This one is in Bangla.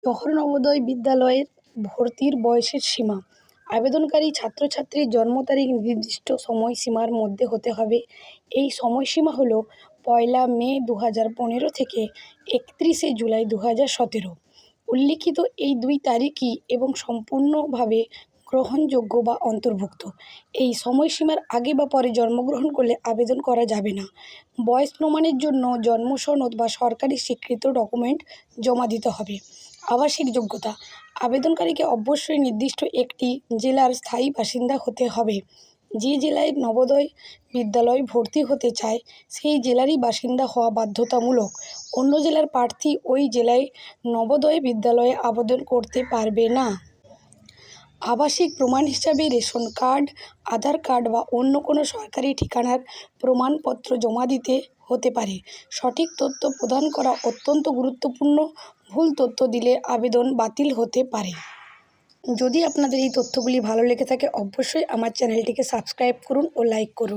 শহর নবোদয় বিদ্যালয়ের ভর্তির বয়সের সীমা। আবেদনকারী ছাত্রছাত্রীর জন্ম তারিখ নির্দিষ্ট সময়সীমার মধ্যে হতে হবে। এই সময়সীমা হল 1 মে 2015 থেকে 31 জুলাই 2017। উল্লিখিত এই 2 তারিখই এবং সম্পূর্ণভাবে গ্রহণযোগ্য বা অন্তর্ভুক্ত। এই সময়সীমার আগে বা পরে জন্মগ্রহণ করলে আবেদন করা যাবে না। বয়স প্রমাণের জন্য জন্ম সনদ বা সরকারি স্বীকৃত ডকুমেন্ট জমা দিতে হবে। আবাসিক যোগ্যতা। আবেদনকারীকে অবশ্যই নির্দিষ্ট একটি জেলার স্থায়ী বাসিন্দা হতে হবে। যে জেলায় নবোদয় বিদ্যালয় ভর্তি হতে চায় সেই জেলারই বাসিন্দা হওয়া বাধ্যতামূলক। অন্য জেলার প্রার্থী ওই জেলায় নবোদয় বিদ্যালয়ে আবেদন করতে পারবে না। আবাসিক প্রমাণ হিসাবে রেশন কার্ড, আধার কার্ড বা অন্য কোনো সরকারি ঠিকানার প্রমাণপত্র জমা দিতে হতে পারে। সঠিক তথ্য প্রদান করা অত্যন্ত গুরুত্বপূর্ণ। ভুল তথ্য দিলে আবেদন বাতিল হতে পারে। যদি আপনাদের এই তথ্যগুলি ভালো লেগে থাকে অবশ্যই আমার চ্যানেলটিকে সাবস্ক্রাইব করুন ও লাইক করুন।